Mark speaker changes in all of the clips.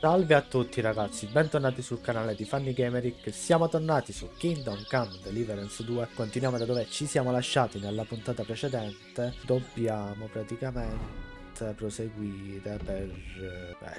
Speaker 1: Salve a tutti ragazzi, bentornati sul canale di Fanny Gameric. Siamo tornati su Kingdom Come Deliverance 2. Continuiamo da dove ci siamo lasciati nella puntata precedente. Dobbiamo praticamente proseguire per...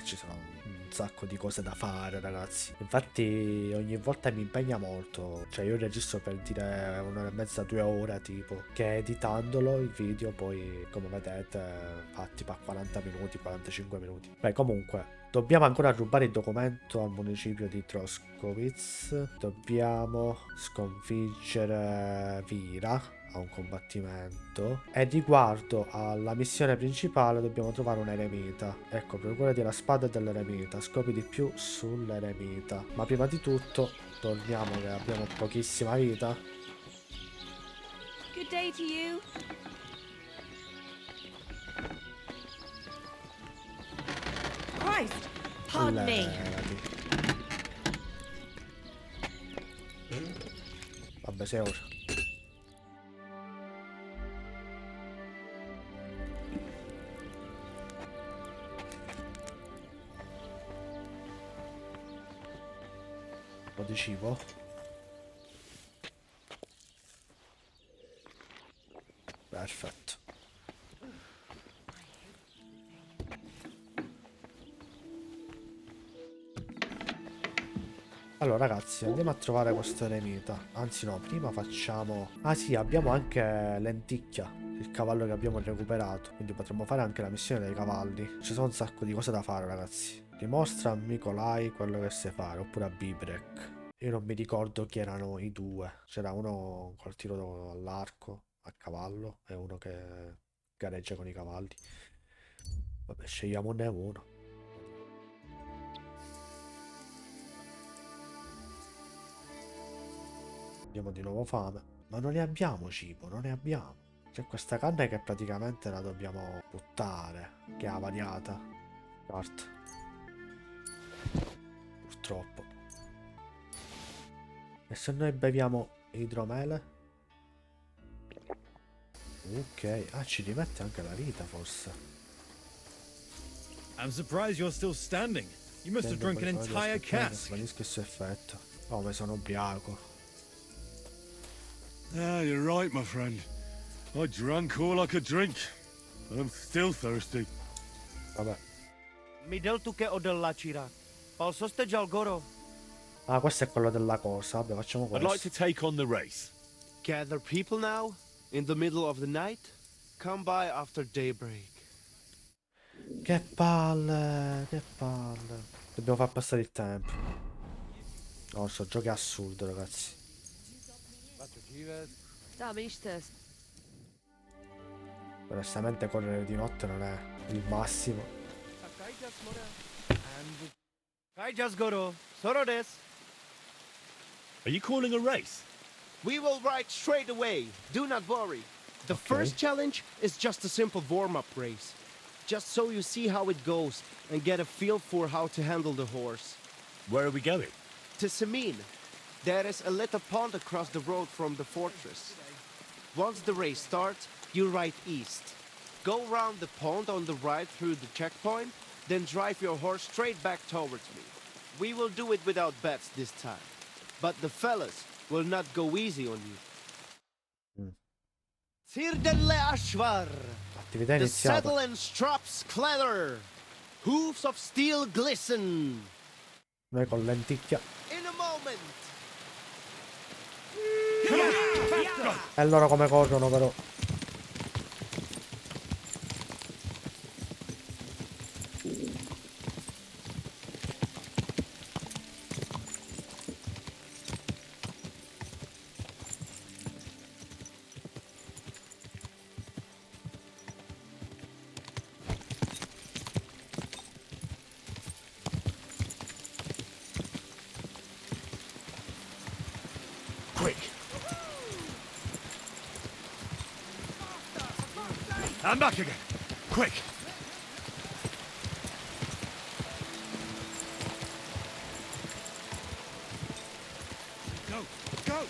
Speaker 1: ci sono un sacco di cose da fare ragazzi. Infatti ogni volta mi impegna molto. Cioè io registro per dire 1 ora e mezza, 2 ore tipo, che editandolo il video poi come vedete fa tipo a 40 minuti, 45 minuti. Beh comunque dobbiamo ancora rubare il documento al municipio di Troskowitz. Dobbiamo sconfiggere Vira a un combattimento. E riguardo alla missione principale dobbiamo trovare un eremita. Ecco, procurati la spada dell'eremita. Scopri di più sull'eremita. Ma prima di tutto torniamo che abbiamo pochissima vita.
Speaker 2: Good day to you. Christ, pardon me.
Speaker 1: Vabbè, 6 ore. Un po' di cibo. Perfetto. Allora ragazzi, andiamo a trovare questo eremita. Anzi no, prima facciamo... Ah sì, abbiamo anche Lenticchia, il cavallo che abbiamo recuperato. Quindi potremmo fare anche la missione dei cavalli. Ci sono un sacco di cose da fare ragazzi. Dimostra a Nicolai quello che sai fare, oppure a Bibrek. Io non mi ricordo chi erano i due. C'era uno col tiro all'arco, a cavallo, e uno che gareggia con i cavalli. Vabbè, scegliamone uno. Abbiamo di nuovo fame, ma non ne abbiamo cibo, non ne abbiamo. C'è questa carne che praticamente la dobbiamo buttare, che è avariata. PARTE. Purtroppo. E se noi beviamo idromele? Ok, ah, ci rimette anche la vita forse.
Speaker 3: I'm surprised you're still standing. You must have drunk an entire cask.
Speaker 1: Svanisco il suo effetto. Oh, ma sono ubriaco.
Speaker 4: Ah, you're right, my friend. I drank all I could drink, but I'm still thirsty.
Speaker 1: Vabbè.
Speaker 5: Mi del tu che o dell'acira. Posso steggiare goro?
Speaker 1: Ah, questo è quello della cosa. Vabbè, facciamo
Speaker 3: I'd
Speaker 1: questo.
Speaker 3: like to take on the race.
Speaker 5: Gather people now, in the middle of the night. Come by after daybreak.
Speaker 1: Che palle, che palle. Dobbiamo far passare il tempo. No, sto giochi è assurdo, ragazzi.
Speaker 2: Da bin ich das.
Speaker 1: Onestamente correre di notte non è il massimo.
Speaker 5: Kai just goro. Soro des.
Speaker 3: Are you calling a race?
Speaker 5: We will ride straight away. Do not worry. The
Speaker 1: Okay.
Speaker 5: first challenge is just a simple warm-up race. Just so you see how it goes and get a feel for how to handle the horse.
Speaker 3: Where are we going?
Speaker 5: To Semin. There is a little pond across the road from the fortress. Once the race starts, you ride east. Go round the pond on the right through the checkpoint, then drive your horse straight back towards me. We will do it without bets this time. But the fellas will not go easy on you. Sir delle Ashvar.
Speaker 1: Attività
Speaker 5: The
Speaker 1: iniziata.
Speaker 5: saddle and straps clatter. Hoofs of steel glisten.
Speaker 1: Noi con lenticchia.
Speaker 5: In a moment.
Speaker 1: E loro come corrono però.
Speaker 3: Quick! I'm back again! Quick!
Speaker 4: Go, go!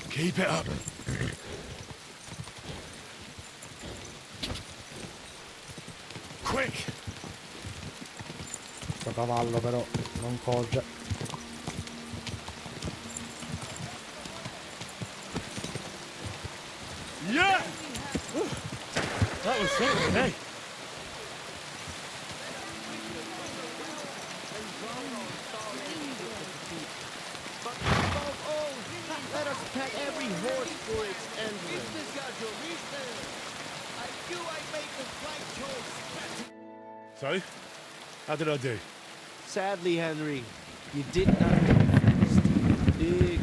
Speaker 3: Keep it up!
Speaker 4: quick!
Speaker 1: Sto cavallo però non corre.
Speaker 4: Yeah! That was something, eh?
Speaker 5: But above all, let us pet every horse for its entrance.
Speaker 4: So, how did I do?
Speaker 5: Sadly, Henry, you did not go first. Big.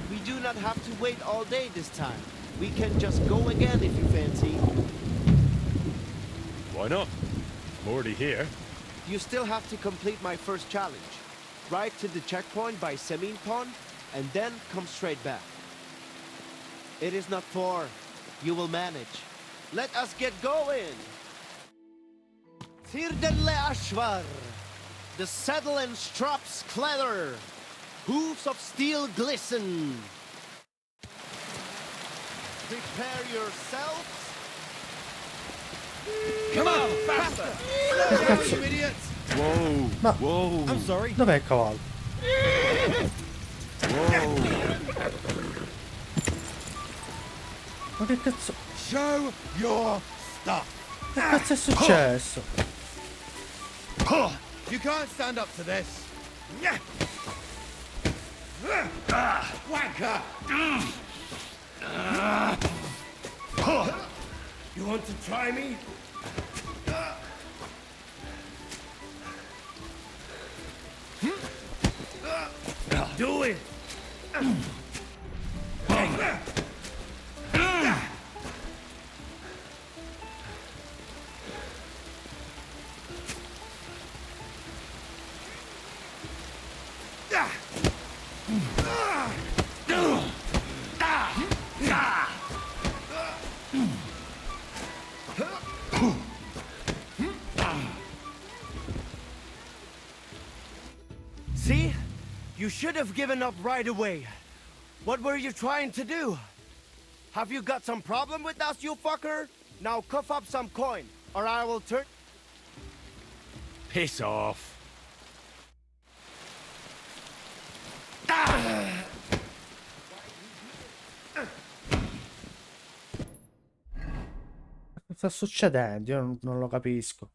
Speaker 5: We do not have to wait all day this time. We can just go again if you fancy.
Speaker 4: Why not? I'm already here.
Speaker 5: You still have to complete my first challenge. Ride to the checkpoint by Semin Pond, and then come straight back. It is not far. You will manage. Let us get going! Tirdele Ashvar. The saddle and straps clatter. Hooves of steel glisten. Prepare yourselves.
Speaker 3: Come on, faster! You idiots!
Speaker 4: Whoa!
Speaker 1: Ma
Speaker 4: Whoa!
Speaker 3: I'm sorry.
Speaker 1: dov'è il cavallo?
Speaker 4: Whoa!
Speaker 1: Ma che cazzo?
Speaker 3: Show your stuff.
Speaker 1: Che cazzo è successo?
Speaker 3: You can't stand up to this. Wanker! You want to try me? Do it!
Speaker 5: See? You should have given up right away. What were you trying to do? Have you got some problem with us, you fucker? Now cough up some coin, or I will turn...
Speaker 4: Piss off!
Speaker 1: Cosa sta succedendo? Io non lo capisco.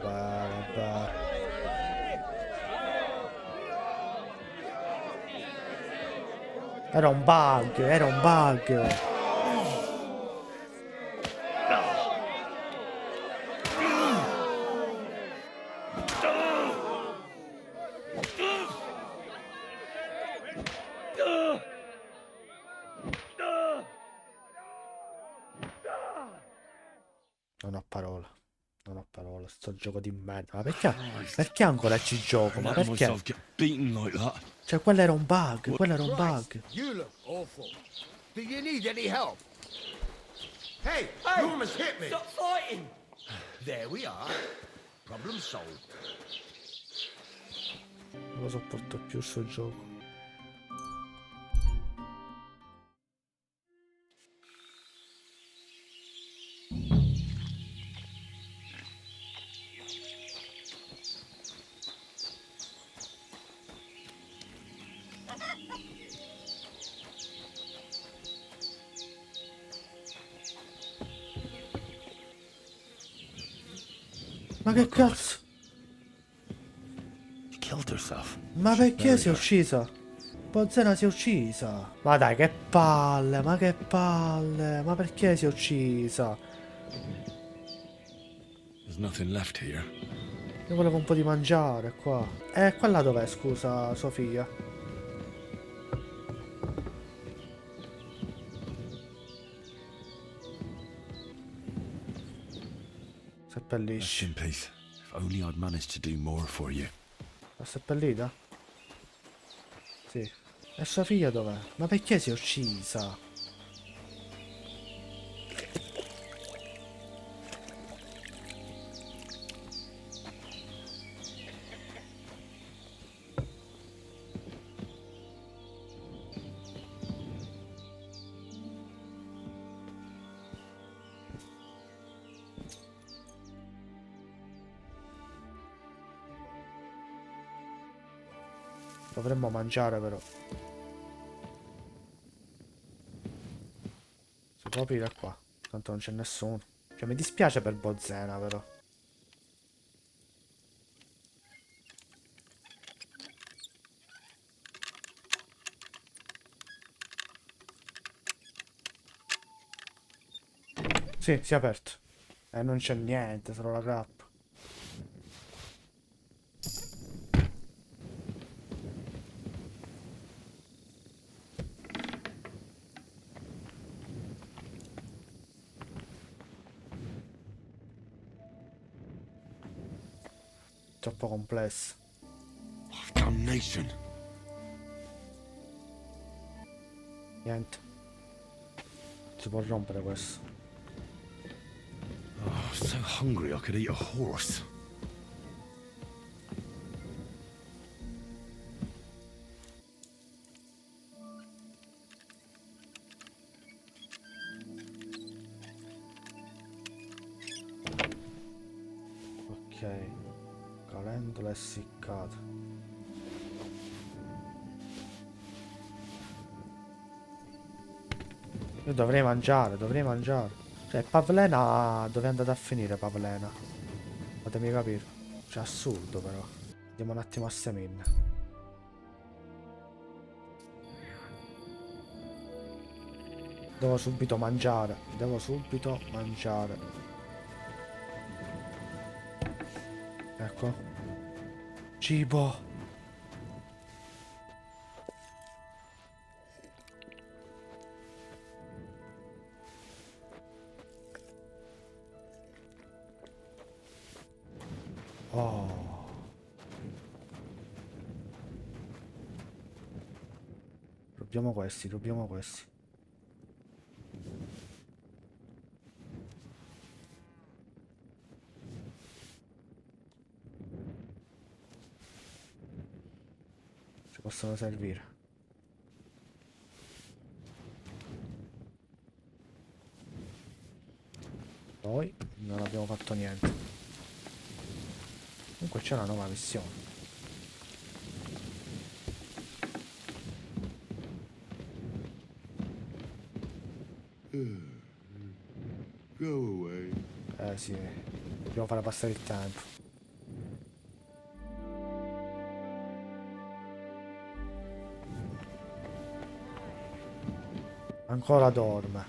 Speaker 1: Vabbè. Era un bug, era un bug. Non ho parole. Non ho parole. Sto gioco di merda. Ma perché ancora ci gioco? Ma perché?
Speaker 4: Get beaten like that.
Speaker 1: Cioè, quello era un bug. Quello era un bug.
Speaker 6: You look awful. Do you need any help? Hey, you almost hit me.
Speaker 5: Stop fighting!
Speaker 6: There we are. Problem solved.
Speaker 1: Non lo sopporto più sto gioco. Ma che cazzo?
Speaker 4: She killed herself.
Speaker 1: Ma perché si è uccisa? Pozzena si è uccisa. Ma dai, che palle, ma che palle. Ma perché si è uccisa?
Speaker 4: There's nothing left here.
Speaker 1: Io volevo un po' di mangiare qua. Quella dov'è, scusa, sua figlia? Seppellisci.
Speaker 4: In peace. If only I'd managed to do more for you.
Speaker 1: L'ha seppellita? Sì. E sua figlia dov'è? Ma perché si è uccisa? Dovremmo mangiare però. Si può aprire qua. Tanto non c'è nessuno. Cioè mi dispiace per Bozzena però. Sì, si è aperto. E non c'è niente, solo la grappa. Troppo complesso.
Speaker 4: Damnation.
Speaker 1: Niente. Si può rompere questo.
Speaker 4: Oh, so hungry I could eat a horse.
Speaker 1: Ok. Calendola essiccata. Io dovrei mangiare, dovrei mangiare. Cioè, Pavlena, dove è andata a finire Pavlena? Fatemi capire. Cioè, assurdo però. Andiamo un attimo a Semin. Devo subito mangiare. Devo subito mangiare. Ecco. Cibo. Oh. Rubiamo questi, rubiamo questi. Ci possono servire. Poi non abbiamo fatto niente. Comunque c'è una nuova missione.
Speaker 4: Go away.
Speaker 1: Sì, dobbiamo fare passare il tempo. Ancora dorme.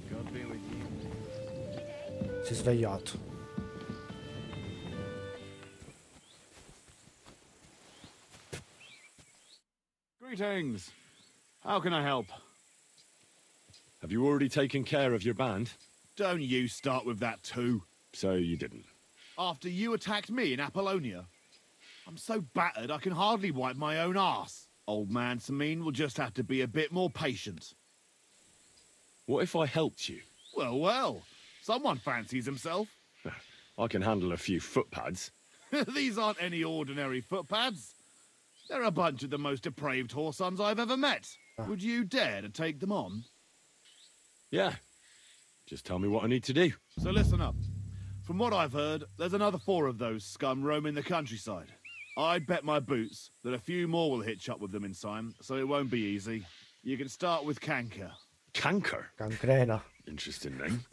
Speaker 4: God be with you.
Speaker 1: Si è svegliato.
Speaker 7: Greetings. How can I help?
Speaker 4: Have you already taken care of your band?
Speaker 7: Don't you start with that too.
Speaker 4: So you didn't.
Speaker 7: After you attacked me in Apollonia. I'm so battered I can hardly wipe my own arse. Old man Samin will just have to be a bit more patient.
Speaker 4: What if I helped you?
Speaker 7: Well, well. Someone fancies himself.
Speaker 4: I can handle a few footpads.
Speaker 7: These aren't any ordinary footpads. They're a bunch of the most depraved whoresons I've ever met. Would you dare to take them on?
Speaker 4: Yeah. Just tell me what I need to do.
Speaker 7: So listen up. From what I've heard, there's another 4 of those scum roaming the countryside. I'd bet my boots that a few more will hitch up with them in time, so it won't be easy. You can start with Canker.
Speaker 4: Canker?
Speaker 1: Cancrena.
Speaker 4: Interesting name.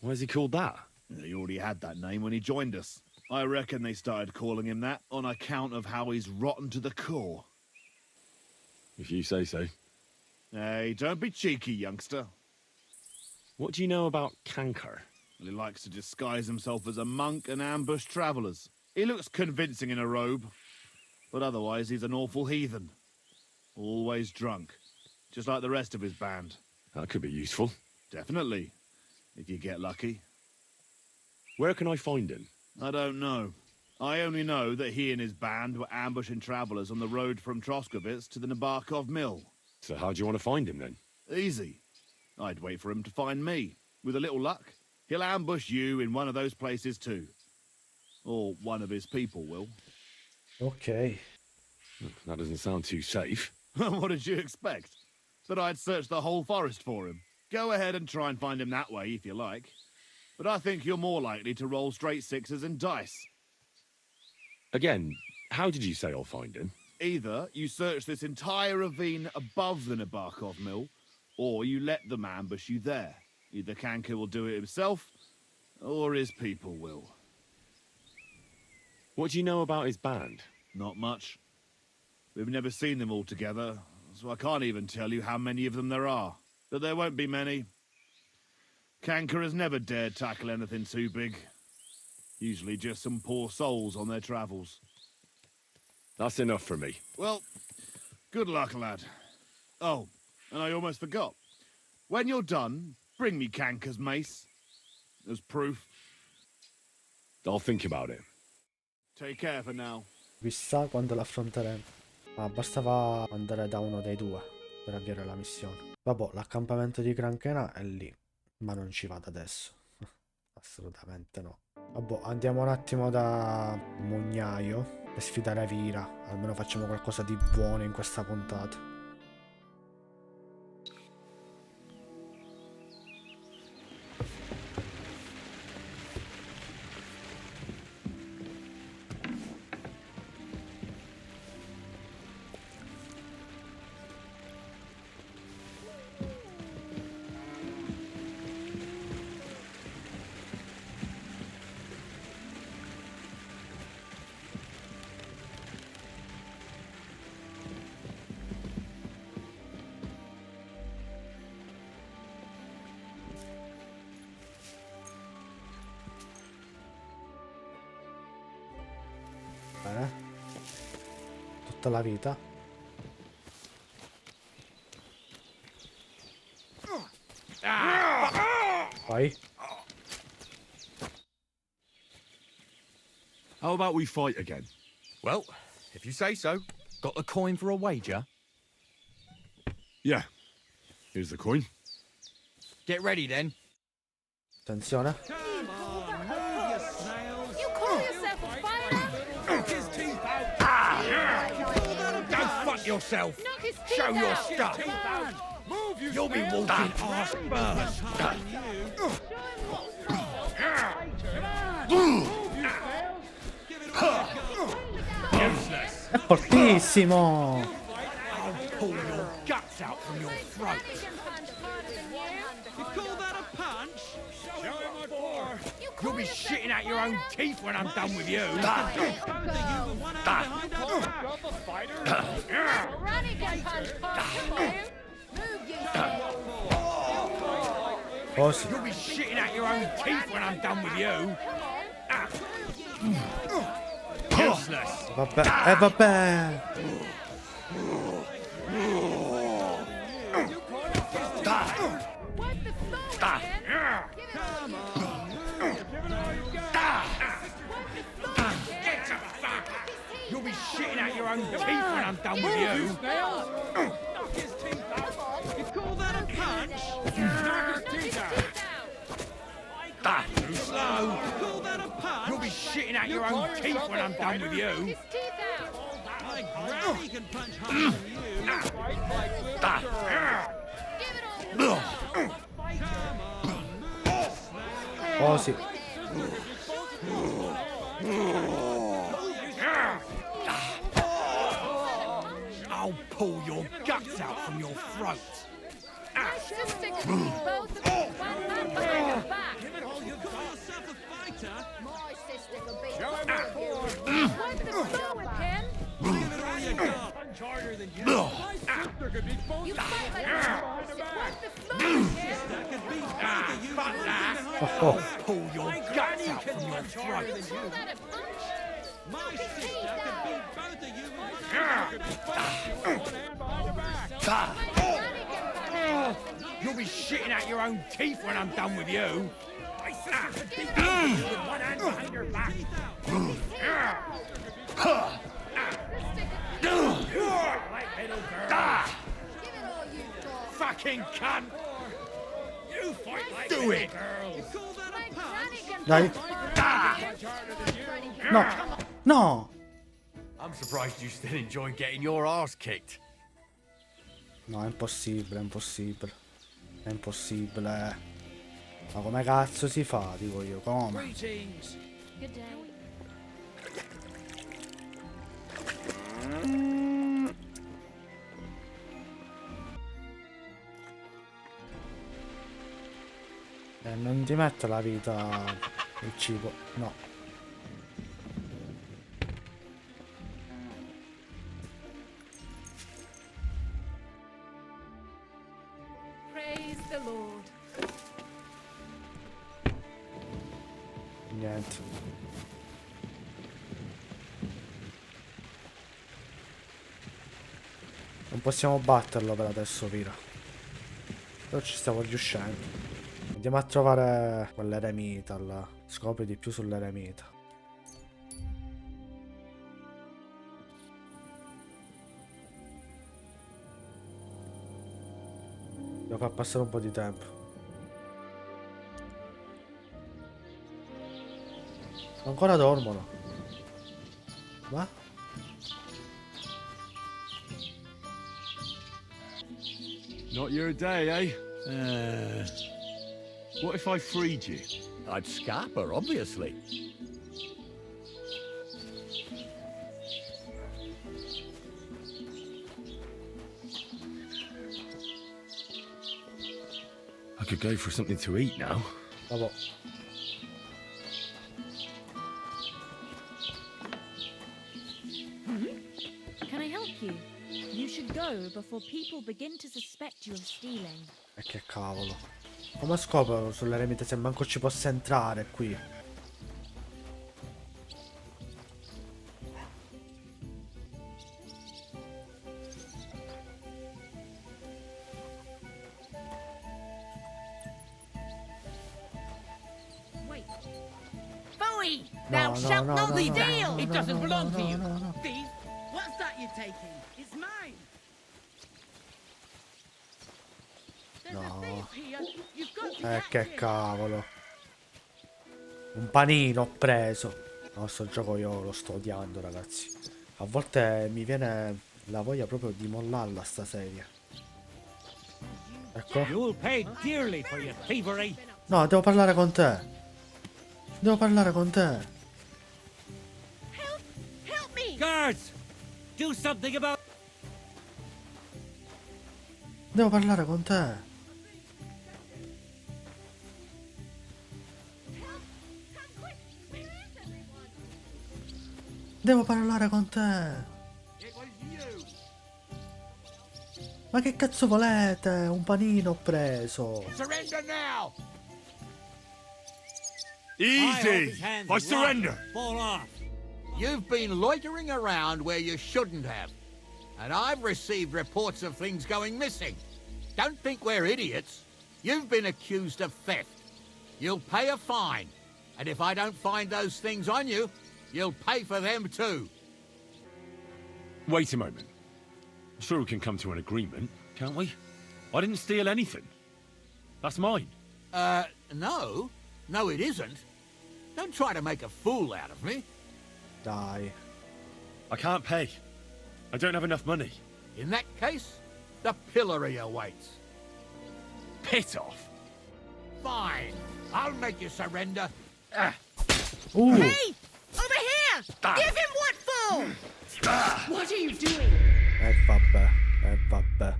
Speaker 4: Why is he called that?
Speaker 7: He already had that name when he joined us. I reckon they started calling him that on account of how he's rotten to the core.
Speaker 4: If you say so.
Speaker 7: Hey, don't be cheeky, youngster.
Speaker 4: What do you know about Canker?
Speaker 7: He likes to disguise himself as a monk and ambush travellers. He looks convincing in a robe, but otherwise he's an awful heathen. Always drunk, just like the rest of his band.
Speaker 4: That could be useful.
Speaker 7: Definitely, if you get lucky.
Speaker 4: Where can I find him?
Speaker 7: I don't know. I only know that he and his band were ambushing travellers on the road from Troskovitz to the Nabarkov Mill.
Speaker 4: So how do you want to find him then?
Speaker 7: Easy. I'd wait for him to find me. With a little luck, he'll ambush you in one of those places too. Or one of his people will.
Speaker 1: Ok.
Speaker 4: That doesn't sound too safe.
Speaker 7: What did you expect? That I'd search the whole forest for him? Go ahead and try and find him that way if you like. But I think you're more likely to roll straight 6s and dice.
Speaker 8: Again, how did you say I'll find him?
Speaker 7: Either you search this entire ravine above the Nabokov mill, or you let them ambush you there. Either Kanka will do it himself, or his people will.
Speaker 8: What do you know about his band?
Speaker 7: Not much. We've never seen them all together, so I can't even tell you how many of them there are. But there won't be many. Kanka has never dared tackle anything too big. Usually just some poor souls on their travels.
Speaker 8: That's enough for me.
Speaker 7: Well, good luck, lad. Oh, and I almost forgot. When you're done, bring me Kanka's mace. As proof.
Speaker 8: I'll think about it.
Speaker 7: Take care for now.
Speaker 1: Chissà quando l'affronteremo. Ma bastava andare da uno dei due per avviare la missione. Vabbè, l'accampamento di Krankenà è lì, ma non ci vado adesso. Assolutamente no. Vabbè, andiamo un attimo da Mugnaio per sfidare Vira. Almeno facciamo qualcosa di buono in questa puntata. Bene. Tutta la vita. Poi.
Speaker 8: How about we fight again?
Speaker 9: Well, if you say so. Got the coin for a wager?
Speaker 8: Yeah. Here's the coin.
Speaker 9: Get ready then.
Speaker 1: Attenzione.
Speaker 2: You call yourself a fighter?
Speaker 9: Go fuck yourself.
Speaker 2: Knock his teeth
Speaker 9: Show your
Speaker 2: out.
Speaker 9: stuff. You'll be walking ass first.
Speaker 1: È fortissimo.
Speaker 9: I'll pull your guts out from your throat.
Speaker 3: You call that a punch? Show him what for.
Speaker 9: You'll be shitting out your own teeth when I'm done with you.
Speaker 2: Granny can punch first. Move yourself.
Speaker 1: Oh sì.
Speaker 9: You'll be shitting out your own teeth when I'm done with you. Useless.
Speaker 1: Vabbè. Vabbè.
Speaker 2: Wipe the floor again. Give it all you got.
Speaker 9: Get the fuck. You'll be shitting out your own teeth when I'm done with you.
Speaker 3: Knock his teeth out. You call that a punch? Knock his teeth out.
Speaker 9: Too slow.
Speaker 3: You call that a punch?
Speaker 9: You'll be shitting out your own teeth when I'm done with you.
Speaker 2: His teeth out.
Speaker 3: My granny can punch harder than you. Fight like little girls.
Speaker 2: Give it all you got.
Speaker 1: Oh sì.
Speaker 9: I'll pull your guts out from your throat.
Speaker 2: My sister can beat both of you. One man behind your back.
Speaker 3: You call yourself a fighter?
Speaker 2: My sister can beat both of you. Wipe the floor with him.
Speaker 3: Give it all you got. Punch harder than you. My sister could beat both
Speaker 2: You
Speaker 3: of
Speaker 2: fight like
Speaker 3: you.
Speaker 2: this. Wipe the floor with him.
Speaker 3: That could beat both of you.
Speaker 9: Fuck that.
Speaker 1: Oh.
Speaker 9: Pull your guts out from your throat.
Speaker 2: You call that a punch?
Speaker 3: My sister could beat both of you. My sister could beat both of you with one hand behind your back.
Speaker 2: My granny can punch.
Speaker 9: You'll be shitting out your own teeth when I'm done with you.
Speaker 3: My sister could beat both of you with one hand behind your back.
Speaker 2: Give it all you got.
Speaker 9: Fucking cunt.
Speaker 3: You fight like
Speaker 9: Do it.
Speaker 3: girls. You call that
Speaker 2: My
Speaker 3: a
Speaker 2: granny
Speaker 3: punch?
Speaker 2: can
Speaker 1: Dai.
Speaker 2: punch.
Speaker 3: Punch harder than you.
Speaker 1: No. No.
Speaker 9: I'm surprised you still enjoy getting your ass kicked.
Speaker 1: No, è impossibile, è impossibile. È impossibile. Ma come cazzo si fa, dico io, come?
Speaker 2: Good day.
Speaker 1: Non ti mette la vita il cibo, no.
Speaker 2: Praise the Lord.
Speaker 1: Niente. Non possiamo batterlo per adesso, Vira. Però ci stiamo riuscendo. Andiamo a trovare quell'eremita là. Scopri di più sull'eremita. Devo far passare un po' di tempo. Ancora dormono. Ma?
Speaker 8: Not your day, eh? What if I freed you?
Speaker 10: I'd scupper, obviously.
Speaker 8: I could go for something to eat now.
Speaker 1: Vabbè.
Speaker 11: Can I help you? You should go before people begin to suspect you of stealing.
Speaker 1: E che cavolo. Come scopro sull'eremita se manco ci possa entrare qui?
Speaker 2: Wait.
Speaker 11: Bowie!
Speaker 1: No, no, no, no, no,
Speaker 11: steal!
Speaker 1: no,
Speaker 9: It
Speaker 1: no,
Speaker 9: doesn't
Speaker 1: no,
Speaker 9: belong
Speaker 1: no,
Speaker 9: to you.
Speaker 1: no, no.
Speaker 9: Thief, what's that you're taking? It's mine.
Speaker 2: There's
Speaker 1: No.
Speaker 2: a thief here. You've got to catch
Speaker 1: Che
Speaker 2: him.
Speaker 1: cavolo. Un panino ho preso. No, sto gioco io lo sto odiando, ragazzi. A volte mi viene la voglia proprio di mollarla sta serie. Ecco.
Speaker 9: You'll pay dearly for your thievery.
Speaker 1: No, devo parlare con te. Devo parlare con te.
Speaker 2: Help me!
Speaker 9: Guards, do something about.
Speaker 1: Devo parlare con te.
Speaker 2: Come quick! Where is everyone?
Speaker 1: Devo parlare con te.
Speaker 9: It was you.
Speaker 1: Ma che cazzo volete? Un panino ho preso.
Speaker 6: Surrender now!
Speaker 8: Easy! I surrender!
Speaker 9: Fall off.
Speaker 10: You've been loitering around where you shouldn't have. And I've received reports of things going missing. Don't think we're idiots. You've been accused of theft. You'll pay a fine. And if I don't find those things on you, you'll pay for them too.
Speaker 8: Wait a moment. I'm sure we can come to an agreement, can't we? I didn't steal anything. That's mine.
Speaker 10: No. No, it isn't. Don't try to make a fool out of me.
Speaker 1: Dai.
Speaker 8: I can't pay. I don't have enough money.
Speaker 10: In that case, the pillory awaits.
Speaker 8: Piss off.
Speaker 10: Fine. I'll make you surrender.
Speaker 11: Hey! Over here! Give him what for! What are you doing?
Speaker 1: Vabbè.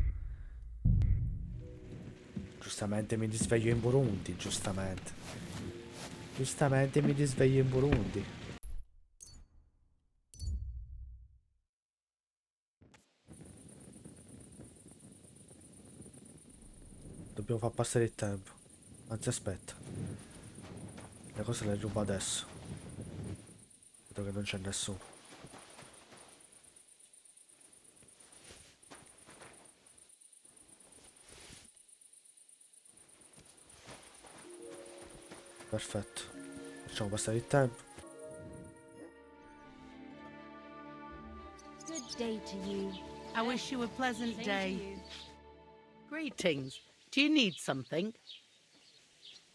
Speaker 1: Giustamente mi risveglio in Burundi, giustamente. Giustamente mi risveglio in Burundi. Dobbiamo far passare il tempo. Anzi, aspetta. Le cose le rubo adesso. Vedo che non c'è nessuno. Perfetto. Facciamo passare il tempo.
Speaker 11: Good day to you.
Speaker 12: I wish you a pleasant
Speaker 2: Same
Speaker 12: day.
Speaker 2: to you.
Speaker 12: Greetings. Do you need something?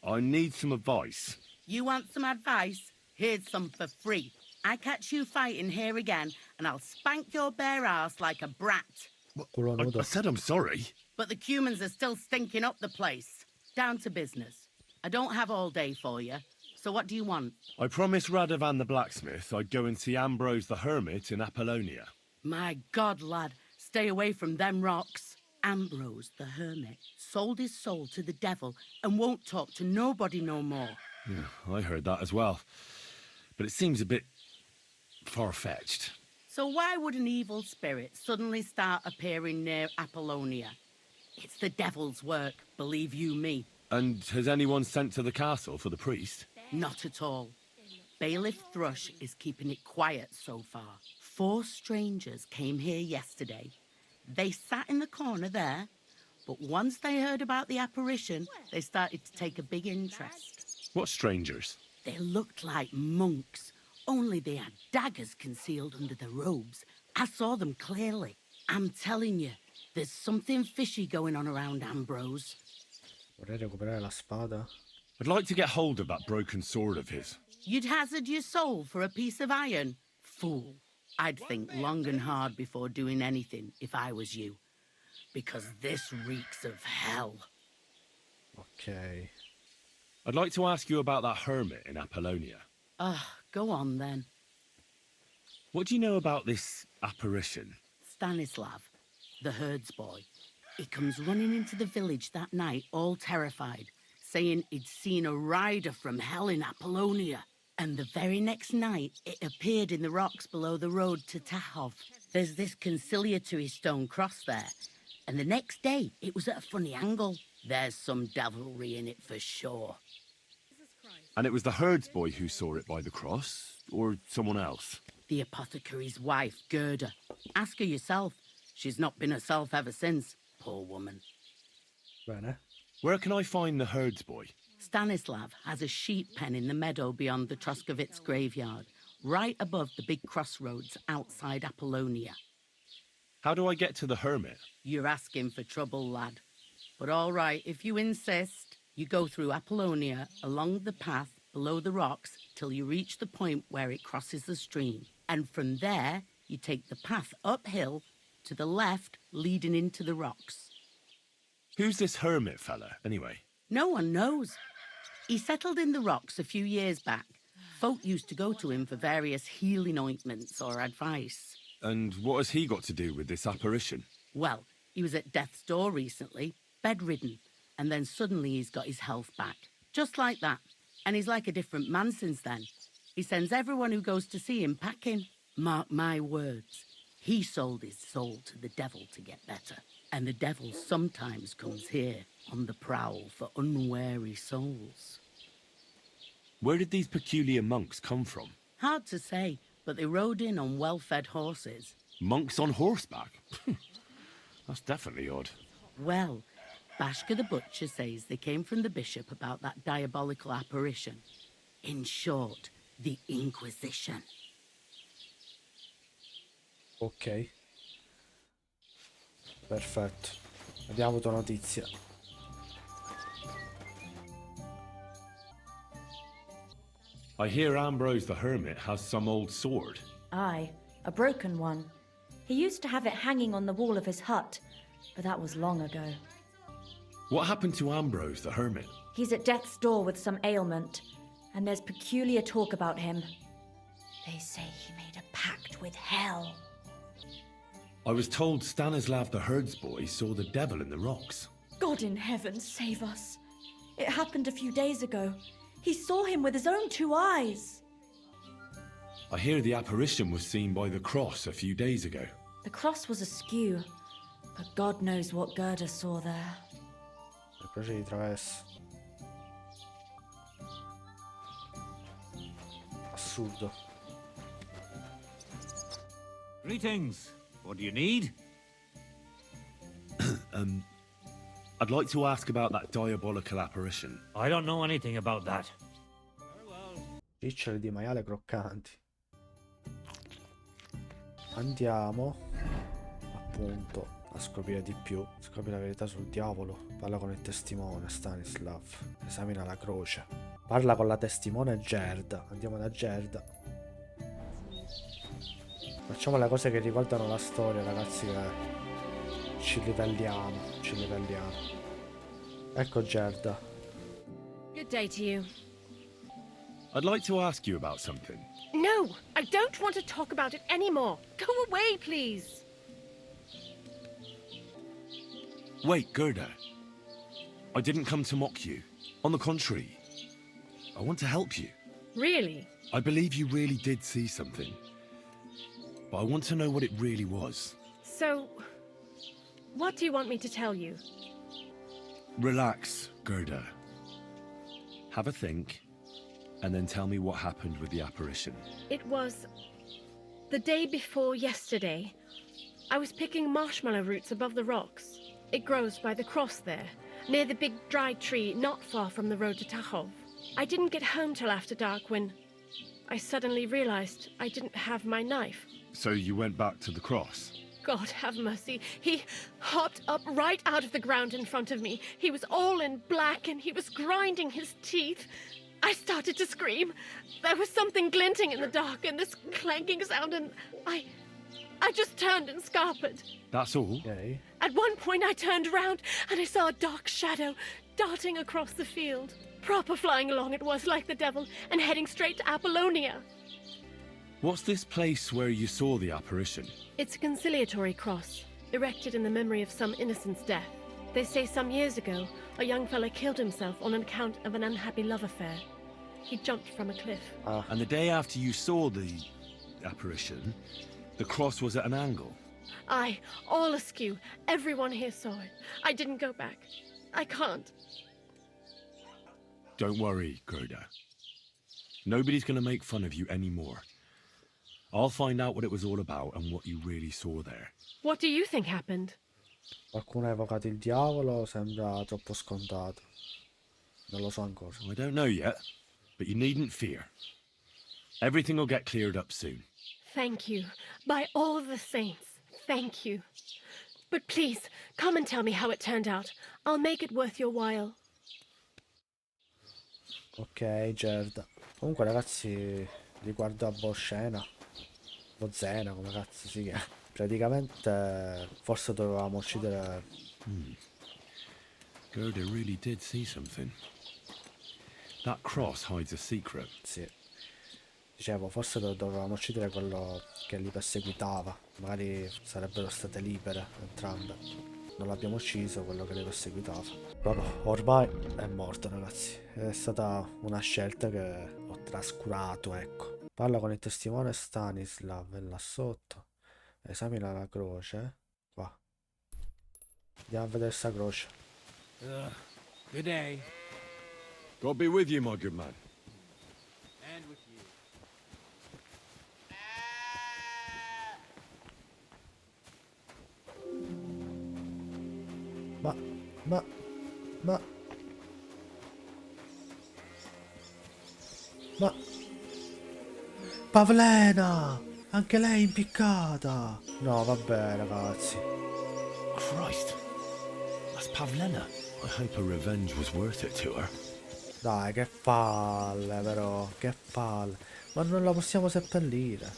Speaker 8: I need some advice.
Speaker 12: You want some advice? Here's some for free. I catch you fighting here again, and I'll spank your bare ass like a brat.
Speaker 1: Culo nudo.
Speaker 8: I said I'm sorry.
Speaker 12: But the Cumans are still stinking up the place. Down to business. I don't have all day for you. So what do you want?
Speaker 8: I promised Radovan the blacksmith I'd go and see Ambrose the hermit in Apollonia.
Speaker 12: My God, lad, stay away from them rocks. Ambrose, the hermit, sold his soul to the devil and won't talk to nobody no more.
Speaker 8: Yeah, I heard that as well. But it seems a bit far-fetched.
Speaker 12: So why would an evil spirit suddenly start appearing near Apollonia? It's the devil's work, believe you me.
Speaker 8: And has anyone sent to the castle for the priest?
Speaker 12: Not at all. Bailiff Thrush is keeping it quiet so far. 4 strangers came here yesterday. They sat in the corner there, but once they heard about the apparition, they started to take a big interest.
Speaker 8: What strangers?
Speaker 12: They looked like monks, only they had daggers concealed under their robes. I saw them clearly. I'm telling you, there's something fishy going on around Ambrose.
Speaker 1: Vorrei recuperare la spada.
Speaker 8: I'd like to get hold of that broken sword of his.
Speaker 12: You'd hazard your soul for a piece of iron? Fool. I'd think long and hard before doing anything if I was you. Because this reeks of hell.
Speaker 1: Ok.
Speaker 8: I'd like to ask you about that hermit in Apollonia.
Speaker 12: Go on then.
Speaker 8: What do you know about this apparition?
Speaker 12: Stanislav, the herds boy. He comes running into the village that night, all terrified, saying he'd seen a rider from hell in Apollonia. And the very next night, it appeared in the rocks below the road to Tahov. There's this conciliatory stone cross there. And the next day, it was at a funny angle. There's some devilry in it for sure.
Speaker 8: And it was the herds boy who saw it by the cross, or someone else?
Speaker 12: The apothecary's wife, Gerda. Ask her yourself. She's not been herself ever since, poor woman.
Speaker 1: Bene.
Speaker 8: Where can I find the herds boy?
Speaker 12: Stanislav has a sheep pen in the meadow beyond the Troskovitz graveyard, right above the big crossroads outside Apollonia.
Speaker 8: How do I get to the hermit?
Speaker 12: You're asking for trouble, lad. But all right, if you insist, you go through Apollonia, along the path below the rocks, till you reach the point where it crosses the stream. And from there, you take the path uphill to the left, leading into the rocks.
Speaker 8: Who's this hermit fella, anyway?
Speaker 12: No one knows. He settled in the rocks a few years back. Folk used to go to him for various healing ointments or advice.
Speaker 8: And what has he got to do with this apparition?
Speaker 12: Well, he was at death's door recently, bedridden, and then suddenly he's got his health back. Just like that. And he's like a different man since then. He sends everyone who goes to see him packing. Mark my words. He sold his soul to the devil to get better. And the devil sometimes comes here on the prowl for unwary souls.
Speaker 8: Where did these peculiar monks come from?
Speaker 12: Hard to say, but they rode in on well-fed horses.
Speaker 8: Monks on horseback? That's definitely odd.
Speaker 12: Well, Bashka the butcher says they came from the bishop about that diabolical apparition. In short, the Inquisition.
Speaker 1: Ok. Perfetto. Abbiamo tua notizia.
Speaker 8: I hear Ambrose the hermit has some old sword.
Speaker 13: Aye, a broken one. He used to have it hanging on the wall of his hut, but that was long ago.
Speaker 8: What happened to Ambrose the hermit?
Speaker 13: He's at death's door with some ailment, and there's peculiar talk about him. They say he made a pact with hell.
Speaker 8: I was told Stanislav the herds boy saw the devil in the rocks.
Speaker 13: God in heaven save us. It happened a few days ago. He saw him with his own 2 eyes.
Speaker 8: I hear the apparition was seen by the cross a few days ago.
Speaker 13: The cross was askew, but God knows what Gerda saw there.
Speaker 1: Le croce di traverso. Assurdo.
Speaker 9: Greetings. What do you need?
Speaker 8: I'd like to ask about that diabolical apparition.
Speaker 9: I don't know anything about that.
Speaker 1: Riccioli di maiale croccanti. Andiamo appunto a scoprire di più. Scopri la verità sul diavolo. Parla con il testimone Stanislav. Esamina la croce. Parla con la testimone Gerda. Andiamo da Gerda. Facciamo le cose che ricordano la storia, ragazzi, che ci livelliamo. Ecco Gerda.
Speaker 2: Good day to you.
Speaker 8: I'd like to ask you about something.
Speaker 2: No, I don't want to talk about it anymore. Go away, please.
Speaker 8: Wait, Gerda. I didn't come to mock you. On the contrary, I want to help you.
Speaker 11: Really?
Speaker 8: I believe you really did see something. But I want to know what it really was.
Speaker 11: So, what do you want me to tell you?
Speaker 8: Relax, Gerda. Have a think, and then tell me what happened with the apparition.
Speaker 11: It was the day before yesterday. I was picking marshmallow roots above the rocks. It grows by the cross there, near the big dry tree not far from the road to Tachov. I didn't get home till after dark when I suddenly realized I didn't have my knife.
Speaker 8: So you went back to the cross?
Speaker 11: God have mercy. He hopped up right out of the ground in front of me. He was all in black and he was grinding his teeth. I started to scream. There was something glinting in the dark and this clanking sound, and I just turned and scarpered.
Speaker 8: That's all?
Speaker 1: Okay.
Speaker 11: At one point I turned around and I saw a dark shadow darting across the field. Proper flying along it was, like the devil, and heading straight to Apollonia.
Speaker 8: What's this place where you saw the apparition?
Speaker 11: It's a conciliatory cross, erected in the memory of some innocent's death. They say some years ago, a young fella killed himself on account of an unhappy love affair. He jumped from a cliff.
Speaker 8: And the day after you saw the apparition, the cross was at an angle?
Speaker 11: Aye, all askew. Everyone here saw it. I didn't go back. I can't.
Speaker 8: Don't worry, Gerda. Nobody's going to make fun of you anymore. I'll find out what it was all about and what you really saw there.
Speaker 11: What do you think happened?
Speaker 1: Qualcuno ha evocato il diavolo, sembra troppo scontato. Non lo so ancora.
Speaker 8: I don't know yet, but you needn't fear. Everything will get cleared up soon.
Speaker 11: Thank you. By all the saints, thank you. But please, come and tell me how it turned out. I'll make it worth your while.
Speaker 1: Ok, Gerda. Comunque ragazzi, riguardo a Boscena, Bozena, come cazzo si chiama, praticamente forse dovevamo uccidere...
Speaker 8: Gerda really did see something. That cross hides a secret.
Speaker 1: Sì. Dicevo, forse dovevamo uccidere quello che li perseguitava. Magari sarebbero state libere entrambe. Non l'abbiamo ucciso, quello che li perseguitava. Proprio, ormai è morto, ragazzi. È stata una scelta che ho trascurato, ecco. Parla con il testimone Stanislav, è là sotto. Esamina la croce. Qua. Andiamo a vedere sta croce.
Speaker 9: Good day.
Speaker 8: God be with you, my good man.
Speaker 9: And with you.
Speaker 1: Ma... Pavlena! Anche lei impiccata! No, vabbè, ragazzi.
Speaker 8: Christ. That's Pavlena. I hope her revenge was worth it to her.
Speaker 1: Dai, che palle, però. Che palle. Ma non la possiamo seppellire.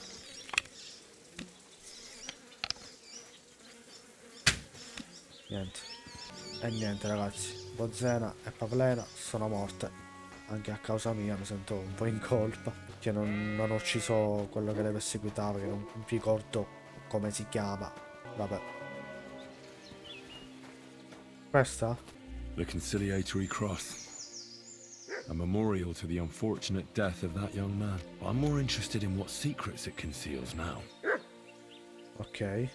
Speaker 1: Niente. E niente, ragazzi. Bozena e Pavlena sono morte. Anche a causa mia, mi sento un po' in colpa. Perché non ho ucciso quello che le perseguitava, che non ricordo come si chiama. Vabbè. Questa?
Speaker 8: The conciliatory cross. A memorial to the unfortunate death of that young man. But I'm more interested in what secrets it conceals now.
Speaker 1: Ok.
Speaker 8: I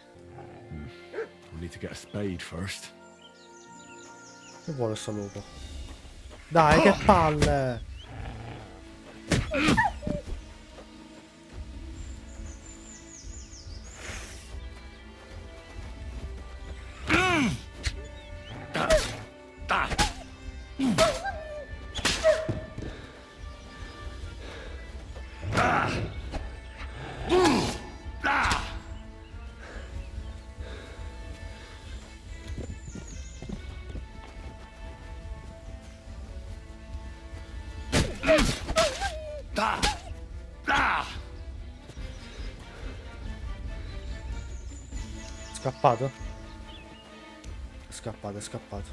Speaker 8: need to get a spade first.
Speaker 1: Che vuole sto lupo? Dai, che palle! Scappato? È scappato, è scappato.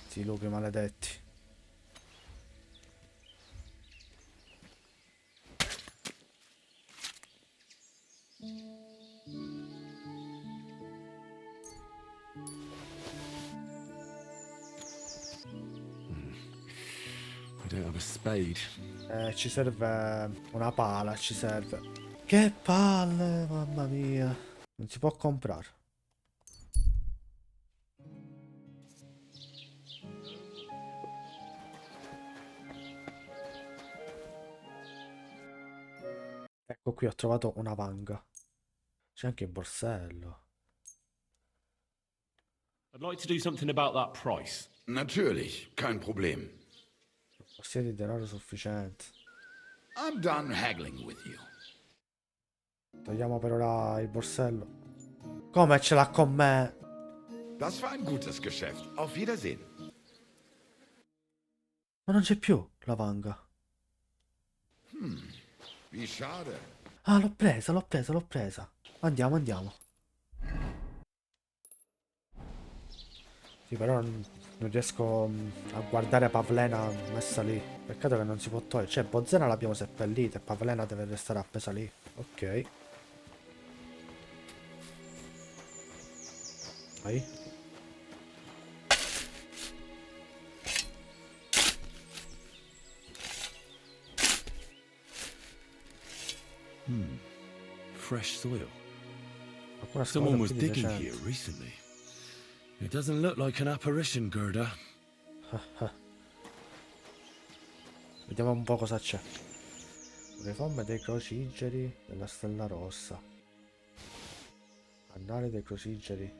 Speaker 1: Sti lupi maledetti.
Speaker 8: I don't have a spade.
Speaker 1: Ci serve una pala, ci serve. Che palle, mamma mia. Non si può comprare. Ecco qui, ho trovato una vanga. C'è anche il borsello.
Speaker 8: I'd like to do something about that price.
Speaker 14: Natürlich, kein Problem.
Speaker 1: Possiedi denaro sufficiente.
Speaker 14: I'm done haggling with you.
Speaker 1: Togliamo per ora il borsello. Come ce l'ha con me?
Speaker 14: Das war ein gutes Geschäft. Auf Wiedersehen.
Speaker 1: Ma non c'è più la vanga.
Speaker 14: Wie schade.
Speaker 1: Ah, l'ho presa, l'ho presa, l'ho presa. Andiamo, andiamo. Sì, però non riesco a guardare Pavlena messa lì. Peccato che non si può togliere. Cioè, Bozzena l'abbiamo seppellita e Pavlena deve restare appesa lì. Ok. Vai.
Speaker 8: Fresh soil.
Speaker 1: Alcuna
Speaker 8: Someone
Speaker 1: squadra
Speaker 8: was
Speaker 1: più di
Speaker 8: digging
Speaker 1: decente.
Speaker 8: here recently. It doesn't look like an apparition, Gerda.
Speaker 1: Vediamo un po' cosa c'è. Le forme dei crocigeri della stella rossa. Annale dei crocigeri.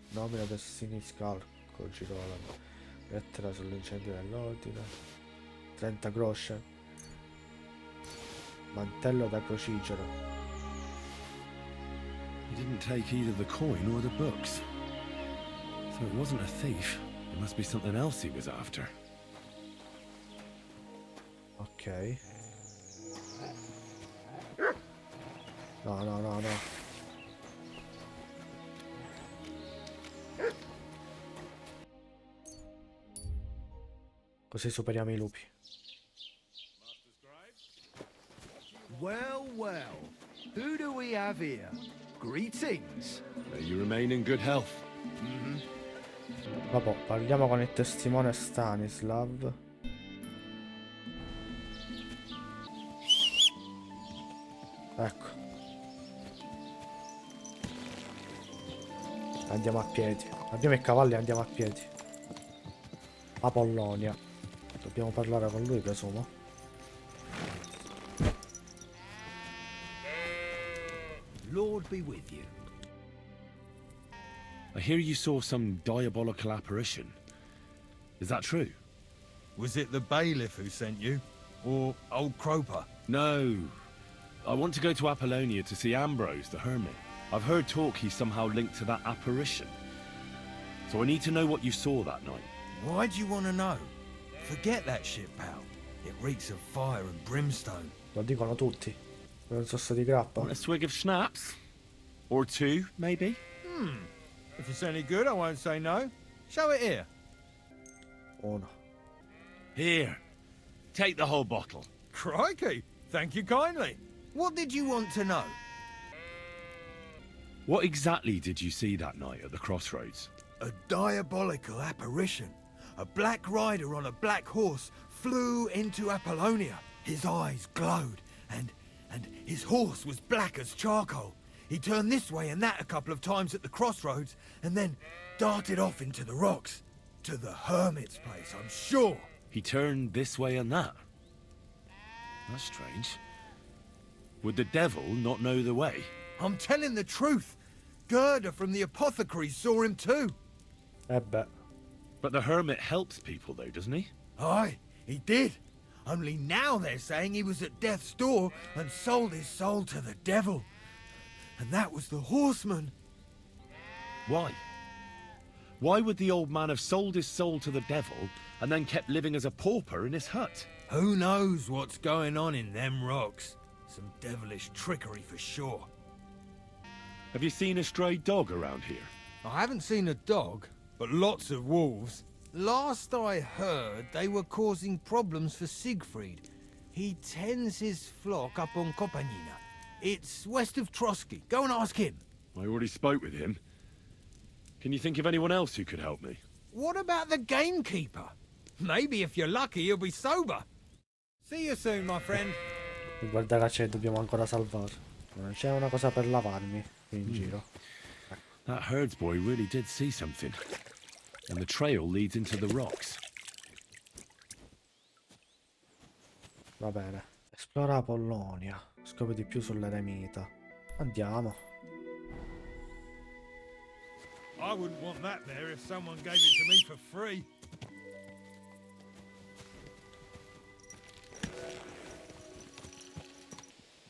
Speaker 1: Nomina del siniscalco girolamo. Lettera sull'incendio dell'ordine. 30 grosze. Mantello da crocigero.
Speaker 8: He didn't take either the coin or the books. So it wasn't a thief. It must be something else he was after.
Speaker 1: Ok. No, no, no, no. Così superiamo i lupi.
Speaker 6: Well, well. Who do we have here? Greetings.
Speaker 8: May you remain in good health.
Speaker 1: Dopo parliamo con il testimone Stanislav. Ecco. Andiamo a piedi. Abbiamo i cavalli e andiamo a piedi. Apollonia. Dobbiamo parlare con lui, presumo.
Speaker 6: Lord be with you.
Speaker 8: I hear you saw some diabolical apparition. Is that true?
Speaker 9: Was it the bailiff who sent you? Or old Croper?
Speaker 8: No. I want to go to Apollonia to see Ambrose, the hermit. I've heard talk he's somehow linked to that apparition. So I need to know what you saw that night.
Speaker 9: Why do you want to know? Forget that shit, pal. It reeks of fire and brimstone.
Speaker 1: Lo dicono tutti. Per un sorso di grappa.
Speaker 8: Want a swig of schnapps? Or two, maybe?
Speaker 9: If it's any good, I won't say no. Show it here.
Speaker 1: Uno.
Speaker 8: Here. Take the whole bottle.
Speaker 9: Crikey. Thank you kindly. What did you want to know?
Speaker 8: What exactly did you see that night at the crossroads?
Speaker 9: A diabolical apparition. A black rider on a black horse flew into Apollonia. His eyes glowed, and his horse was black as charcoal. He turned this way and that a couple of times at the crossroads, and then darted off into the rocks. To the hermit's place, I'm sure.
Speaker 8: He turned this way and that. That's strange. Would the devil not know the way?
Speaker 9: I'm telling the truth. Gerda from the apothecary saw him too.
Speaker 1: Beh.
Speaker 8: But the hermit helps people though, doesn't he?
Speaker 9: Aye, he did. Only now they're saying he was at death's door and sold his soul to the devil. And that was the horseman.
Speaker 8: Why? Why would the old man have sold his soul to the devil and then kept living as a pauper in his hut?
Speaker 9: Who knows what's going on in them rocks? Some devilish trickery for sure.
Speaker 8: Have you seen a stray dog around here?
Speaker 9: I haven't seen a dog, but lots of wolves. Last I heard, they were causing problems for Siegfried. He tends his flock up on Kopanina. It's west of Trotsky. Go and ask him.
Speaker 8: I already spoke with him. Can you think of anyone else who could help me?
Speaker 9: What about the gamekeeper? Maybe if you're lucky, he'll be sober. See you soon, my friend.
Speaker 1: Guarda che dobbiamo ancora salvare. Non c'è una cosa per lavarmi qui in giro.
Speaker 8: That herdsboy really did see something. And the trail leads into the rocks.
Speaker 1: Va bene. Esplora Apollonia. Scopri di più sull'eremita. Andiamo.
Speaker 4: I wouldn't want that there if someone gave it to me for free.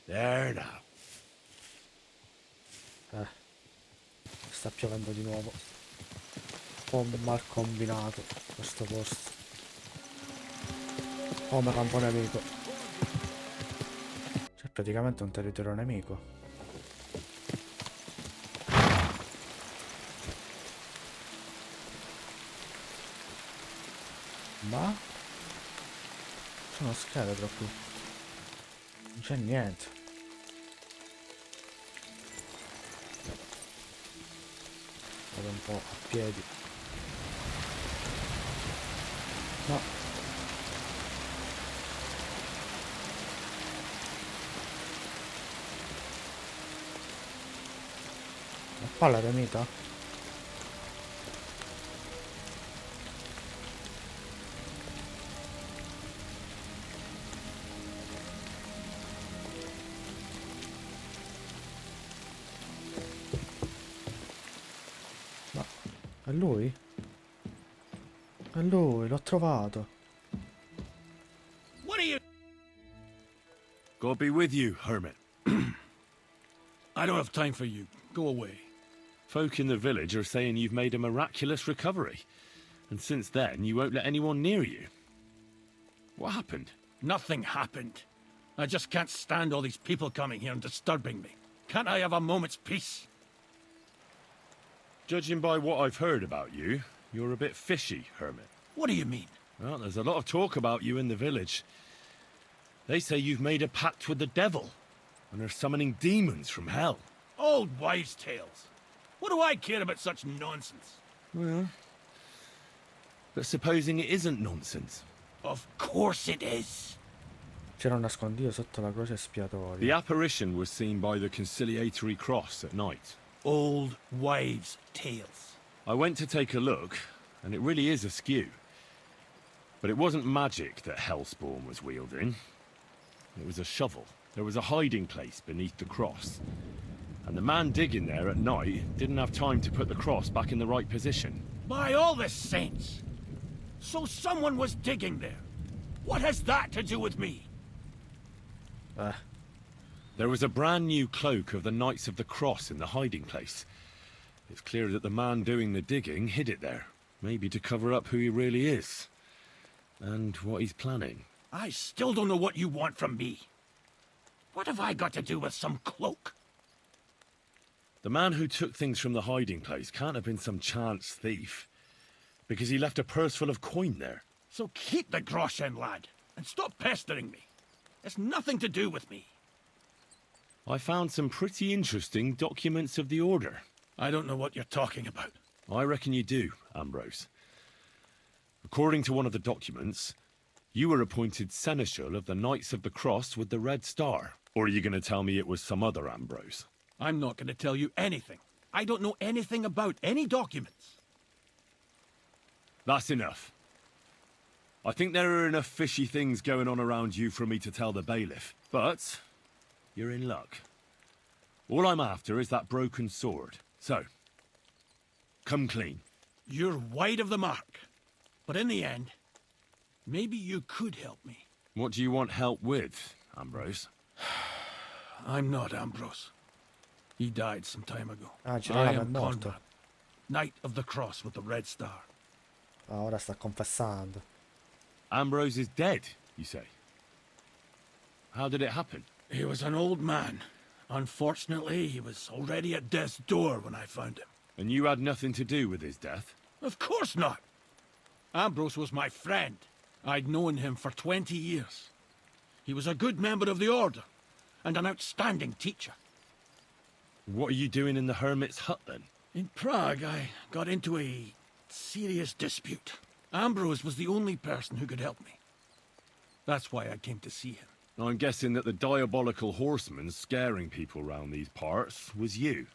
Speaker 8: There now.
Speaker 1: Sta piovendo di nuovo. Un po' mal combinato questo posto. Oh, ma campo nemico. C'è praticamente un territorio nemico. Ma sono scheletro qui. Non c'è niente. Vado un po' a piedi. No. Ma qua l'eremita? È lui? È lui, l'ho trovato.
Speaker 3: What are you?
Speaker 8: God be with you, hermit.
Speaker 3: I don't have time for you. Go away.
Speaker 8: Folk in the village are saying you've made a miraculous recovery. And since then, you won't let anyone near you. What happened?
Speaker 3: Nothing happened. I just can't stand all these people coming here and disturbing me. Can't I have a moment's peace?
Speaker 8: Judging by what I've heard about you, you're a bit fishy, hermit.
Speaker 3: What do you mean?
Speaker 8: Well, there's a lot of talk about you in the village. They say you've made a pact with the devil, and are summoning demons from hell.
Speaker 3: Old wives' tales. What do I care about such nonsense?
Speaker 8: Well, but supposing it isn't nonsense.
Speaker 3: Of course it is.
Speaker 1: C'era un nascondiglio sotto la croce espiatoria.
Speaker 8: The apparition was seen by the conciliatory cross at night.
Speaker 3: Old wives' tales.
Speaker 8: I went to take a look, and it really is askew. But it wasn't magic that Hellspawn was wielding. It was a shovel. There was a hiding place beneath the cross. And the man digging there at night didn't have time to put the cross back in the right position.
Speaker 3: By all the saints! So someone was digging there. What has that to do with me?
Speaker 8: There was a brand new cloak of the Knights of the Cross in the hiding place. It's clear that the man doing the digging hid it there. Maybe to cover up who he really is. And what he's planning.
Speaker 3: I still don't know what you want from me. What have I got to do with some cloak?
Speaker 8: The man who took things from the hiding place can't have been some chance thief. Because he left a purse full of coin there.
Speaker 3: So keep the groschen, lad, and stop pestering me. It's nothing to do with me.
Speaker 8: I found some pretty interesting documents of the Order.
Speaker 3: I don't know what you're talking about.
Speaker 8: I reckon you do, Ambrose. According to one of the documents, you were appointed Seneschal of the Knights of the Cross with the Red Star. Or are you going to tell me it was some other Ambrose?
Speaker 3: I'm not going to tell you anything. I don't know anything about any documents.
Speaker 8: That's enough. I think there are enough fishy things going on around you for me to tell the bailiff. But you're in luck. All I'm after is that broken sword. So, come clean.
Speaker 3: You're wide of the mark. But in the end, maybe you could help me.
Speaker 8: What do you want help with, Ambrose?
Speaker 3: I'm not Ambrose. He died some time ago.
Speaker 1: Ah,
Speaker 3: I am Conrad, Knight of the Cross with the Red Star.
Speaker 1: Ah, ora sta confessando.
Speaker 8: Ambrose is dead, you say? How did it happen?
Speaker 3: He was an old man. Unfortunately, he was already at death's door when I found him.
Speaker 8: And you had nothing to do with his death?
Speaker 3: Of course not. Ambrose was my friend. I'd known him for 20 years. He was a good member of the Order, and an outstanding teacher.
Speaker 8: What are you doing in the hermit's hut, then?
Speaker 3: In Prague, I got into a serious dispute. Ambrose was the only person who could help me. That's why I came to see him.
Speaker 8: I'm guessing that the diabolical horseman scaring people round these parts was you.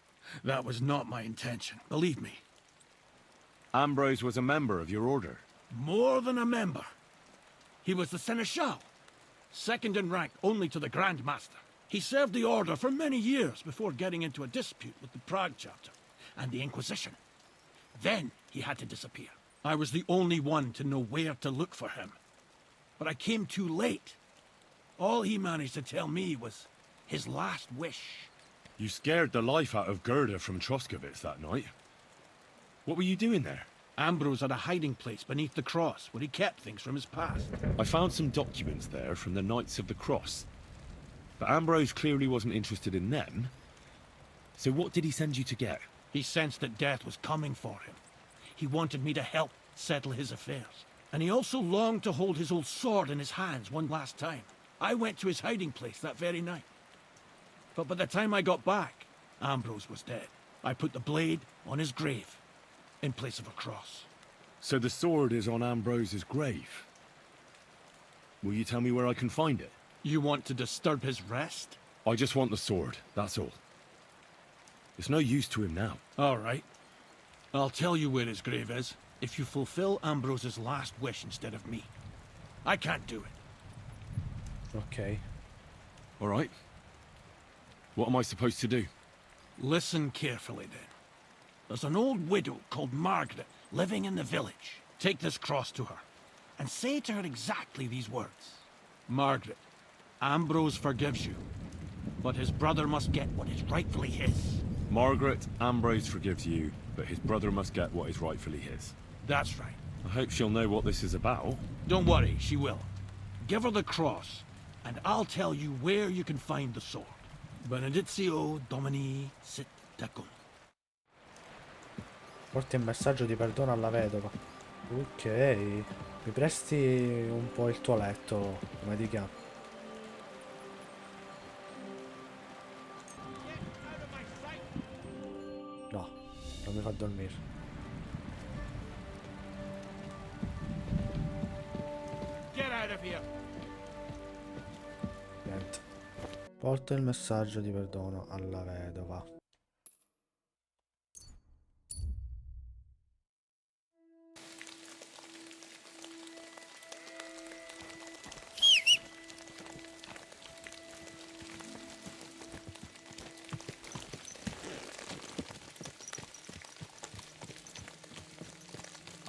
Speaker 3: That was not my intention, believe me.
Speaker 8: Ambrose was a member of your order.
Speaker 3: More than a member. He was the seneschal, second in rank only to the Grand Master. He served the order for many years before getting into a dispute with the Prague chapter and the Inquisition. Then he had to disappear. I was the only one to know where to look for him. But I came too late. All he managed to tell me was his last wish.
Speaker 8: You scared the life out of Gerda from Troskovitz that night. What were you doing there?
Speaker 3: Ambrose had a hiding place beneath the cross where he kept things from his past.
Speaker 8: I found some documents there from the Knights of the Cross. But Ambrose clearly wasn't interested in them. So what did he send you to get?
Speaker 3: He sensed that death was coming for him. He wanted me to help settle his affairs. And he also longed to hold his old sword in his hands one last time. I went to his hiding place that very night. But by the time I got back, Ambrose was dead. I put the blade on his grave, in place of a cross.
Speaker 8: So the sword is on Ambrose's grave? Will you tell me where I can find it?
Speaker 3: You want to disturb his rest?
Speaker 8: I just want the sword, that's all. It's no use to him now.
Speaker 3: All right. I'll tell you where his grave is, if you fulfill Ambrose's last wish instead of me. I can't do it.
Speaker 1: Ok.
Speaker 8: All right. What am I supposed to do?
Speaker 3: Listen carefully, then. There's an old widow called Margaret living in the village. Take this cross to her, and say to her exactly these words. Margaret, Ambrose forgives you, but his brother must get what is rightfully his.
Speaker 8: Margaret, Ambrose forgives you, but his brother must get what is rightfully his.
Speaker 3: That's right.
Speaker 8: I hope she'll know what this is about.
Speaker 3: Don't worry, she will. Give her the cross, and I'll tell you where you can find the sword. Benedizio Domini sit tecum.
Speaker 1: Porti il messaggio di perdono alla vedova. Ok. Mi presti un po' il tuo letto, come ti chiami? No, non mi fa dormire.
Speaker 3: Get out of here.
Speaker 1: Niente. Porta il messaggio di perdono alla vedova.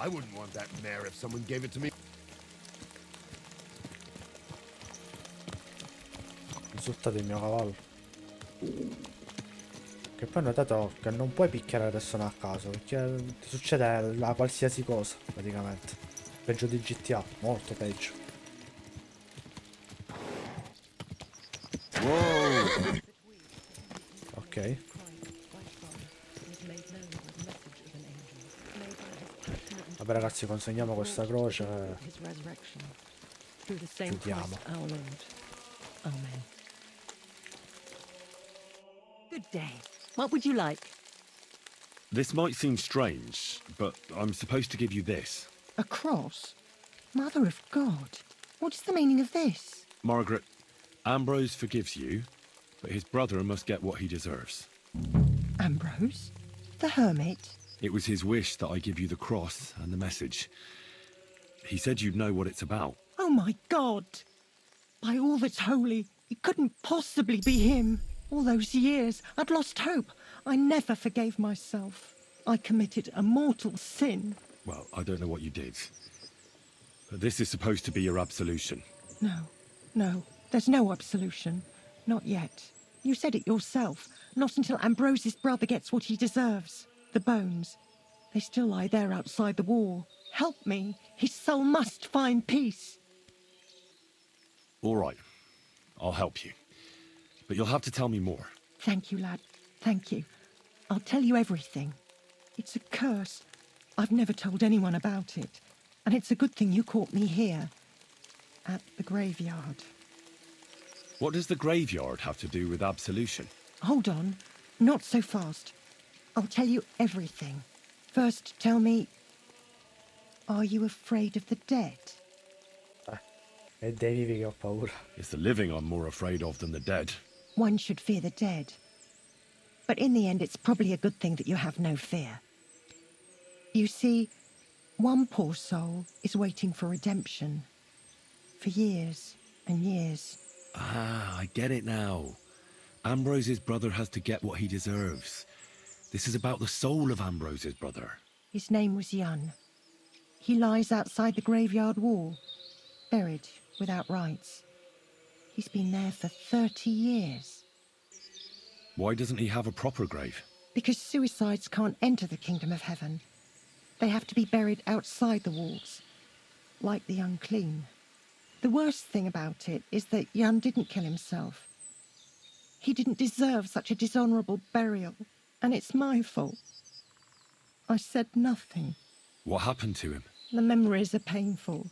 Speaker 6: I wouldn't want that mare if someone gave it to me.
Speaker 1: Insultate il mio cavallo. Che poi ho notato che non puoi picchiare le persone a caso, perché ti succede la qualsiasi cosa, praticamente. Peggio di GTA, molto peggio.
Speaker 8: Wow.
Speaker 1: Ok. Vabbè ragazzi, consegniamo questa croce e chiudiamo.
Speaker 15: Amen. Good day. What would you like?
Speaker 8: This might seem strange, but I'm supposed to give you this.
Speaker 15: A cross? Mother of God. What is the meaning of this?
Speaker 8: Margaret, Ambrose forgives you, but his brother must get what he deserves.
Speaker 15: Ambrose? The hermit?
Speaker 8: It was his wish that I give you the cross and the message. He said you'd know what it's about.
Speaker 15: Oh my God! By all that's holy, it couldn't possibly be him. All those years, I'd lost hope. I never forgave myself. I committed a mortal sin.
Speaker 8: Well, I don't know what you did. But this is supposed to be your absolution.
Speaker 15: No, there's no absolution. Not yet. You said it yourself. Not until Ambrose's brother gets what he deserves. The bones. They still lie there outside the wall. Help me. His soul must find peace.
Speaker 8: All right. I'll help you. But you'll have to tell me more.
Speaker 15: Thank you, lad. Thank you. I'll tell you everything. It's a curse. I've never told anyone about it. And it's a good thing you caught me here. At the graveyard.
Speaker 8: What does the graveyard have to do with absolution?
Speaker 15: Hold on. Not so fast. I'll tell you everything. First, tell me... Are you afraid of the dead?
Speaker 1: È dei vivi che ho paura.
Speaker 8: It's the living I'm more afraid of than the dead.
Speaker 15: One should fear the dead. But in the end, it's probably a good thing that you have no fear. You see, one poor soul is waiting for redemption. For years and years.
Speaker 8: Ah, I get it now. Ambrose's brother has to get what he deserves. This is about the soul of Ambrose's brother.
Speaker 15: His name was Jan. He lies outside the graveyard wall, buried without rites. He's been there for 30 years.
Speaker 8: Why doesn't he have a proper grave?
Speaker 15: Because suicides can't enter the kingdom of heaven. They have to be buried outside the walls, like the unclean. The worst thing about it is that Jan didn't kill himself. He didn't deserve such a dishonourable burial, and it's my fault. I said nothing.
Speaker 8: What happened to him?
Speaker 15: The memories are painful.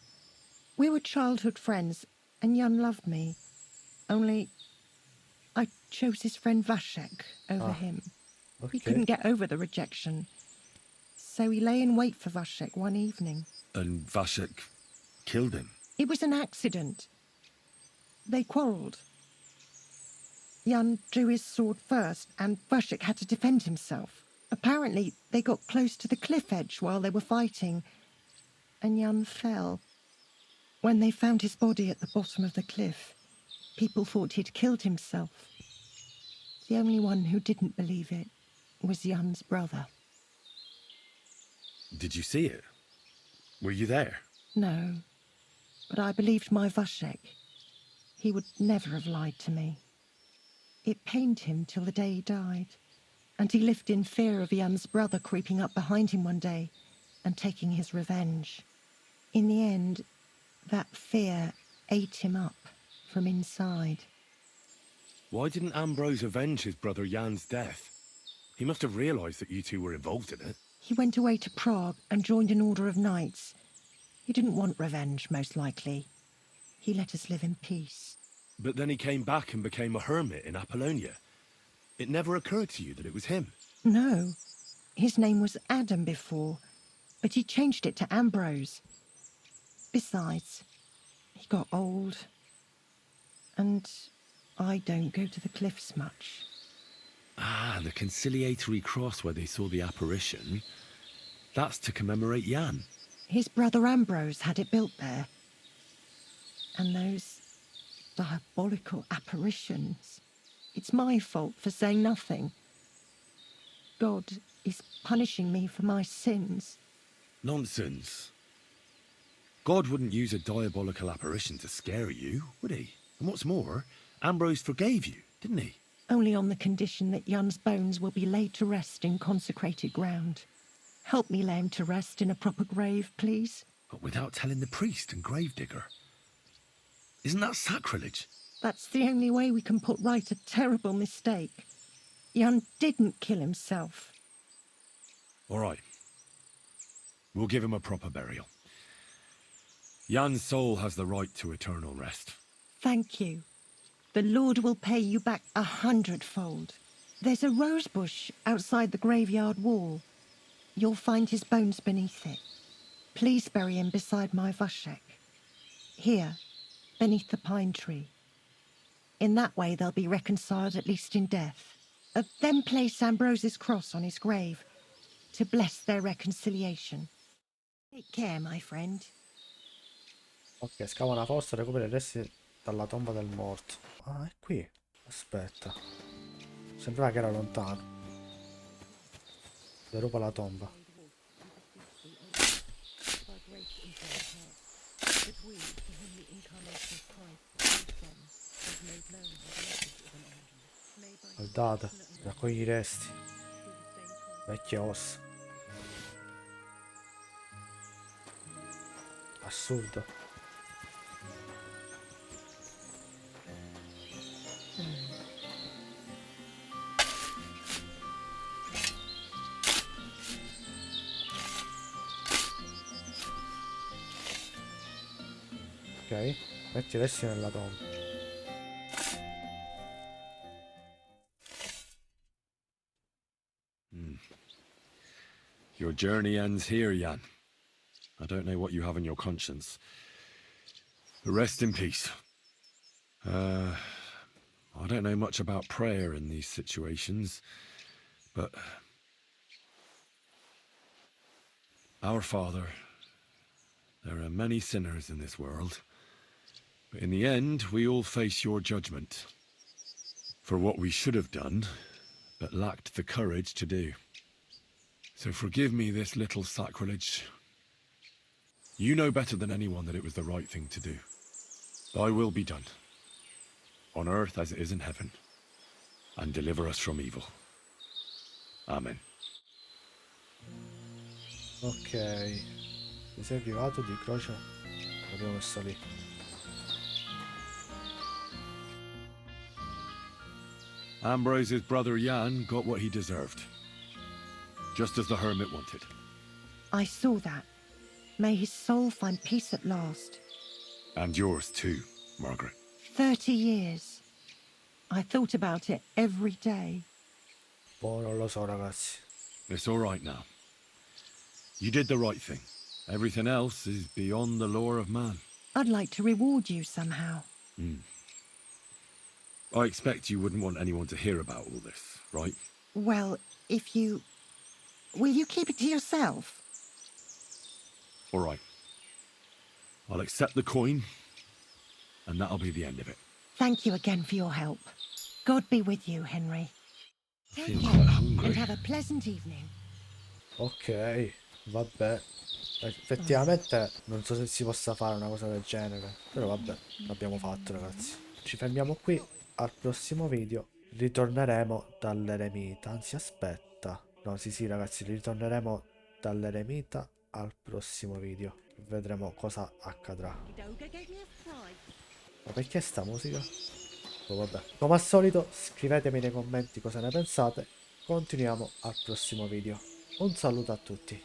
Speaker 15: We were childhood friends, and Jan loved me. Only, I chose his friend Vashek over him.
Speaker 1: Okay.
Speaker 15: He couldn't get over the rejection. So he lay in wait for Vashek one evening.
Speaker 8: And Vashek killed him?
Speaker 15: It was an accident. They quarrelled. Jan drew his sword first, and Vashek had to defend himself. Apparently, they got close to the cliff edge while they were fighting, and Jan fell. When they found his body at the bottom of the cliff, people thought he'd killed himself. The only one who didn't believe it was Jan's brother.
Speaker 8: Did you see it? Were you there?
Speaker 15: No, but I believed my Vashek. He would never have lied to me. It pained him till the day he died, and he lived in fear of Jan's brother creeping up behind him one day and taking his revenge. In the end, that fear ate him up from inside.
Speaker 8: Why didn't Ambrose avenge his brother Jan's death? He must have realised that you two were involved in it.
Speaker 15: He went away to Prague and joined an order of knights. He didn't want revenge, most likely. He let us live in peace.
Speaker 8: But then he came back and became a hermit in Apollonia. It never occurred to you that it was him?
Speaker 15: No. His name was Adam before, but he changed it to Ambrose. Besides, he got old. And I don't go to the cliffs much.
Speaker 8: Ah, the conciliatory cross where they saw the apparition. That's to commemorate Jan.
Speaker 15: His brother Ambrose had it built there. And those diabolical apparitions. It's my fault for saying nothing. God is punishing me for my sins.
Speaker 8: Nonsense. God wouldn't use a diabolical apparition to scare you, would he? And what's more, Ambrose forgave you, didn't he?
Speaker 15: Only on the condition that Jan's bones will be laid to rest in consecrated ground. Help me lay him to rest in a proper grave, please.
Speaker 8: But without telling the priest and gravedigger. Isn't that sacrilege?
Speaker 15: That's the only way we can put right a terrible mistake. Jan didn't kill himself.
Speaker 8: All right. We'll give him a proper burial. Jan's soul has the right to eternal rest.
Speaker 15: Thank you. The Lord will pay you back 100-fold. There's a rose bush outside the graveyard wall. You'll find his bones beneath it. Please bury him beside my Vashek. Here, beneath the pine tree. In that way they'll be reconciled at least in death. Then place Ambrose's cross on his grave to bless their reconciliation. Take care, my friend.
Speaker 1: Ok, scava una fossa, recupera i resti dalla tomba del morto. Ah, è qui. Aspetta. Sembrava che era lontano. Deruba la tomba. Guardate, raccogli i resti. Vecchie ossa. Assurdo. Ok, metti i resti nella tomba.
Speaker 8: Your journey ends here, Jan. I don't know what you have on your conscience. Rest in peace. I don't know much about prayer in these situations, but... Our Father, there are many sinners in this world, but in the end, we all face your judgment for what we should have done, but lacked the courage to do. So forgive me this little sacrilege. You know better than anyone that it was the right thing to do. Thy will be done, on earth as it is in heaven, and deliver us from evil. Amen.
Speaker 1: Ok, ti sei privato di croce? L'abbiamo messo lì.
Speaker 8: Ambrose's brother Jan got what he deserved, just as the hermit wanted.
Speaker 15: I saw that. May his soul find peace at last.
Speaker 8: And yours too, Margaret.
Speaker 15: 30 years. I thought about it every day.
Speaker 1: Boh, non lo so, ragazzi.
Speaker 8: It's all right now. You did the right thing. Everything else is beyond the law of man.
Speaker 15: I'd like to reward you somehow.
Speaker 8: I expect you wouldn't want anyone to hear about all this, right?
Speaker 15: Well, if you... Will you keep it to yourself?
Speaker 8: All right. I'll accept the coin, and that'll be the end of it.
Speaker 15: Thank you again for your help. God be with you, Henry.
Speaker 8: I feel quite hungry.
Speaker 15: And have a pleasant evening.
Speaker 1: Ok, vabbè. Effettivamente non so se si possa fare una cosa del genere, però vabbè, l'abbiamo fatto, ragazzi. Ci fermiamo qui. Al prossimo video ritorneremo dall'eremita. Anzi, aspetta. No, sì, ragazzi, ritorneremo dall'eremita al prossimo video. Vedremo cosa accadrà. Ma perché sta musica? Oh, vabbè. Come al solito, scrivetemi nei commenti cosa ne pensate. Continuiamo al prossimo video. Un saluto a tutti.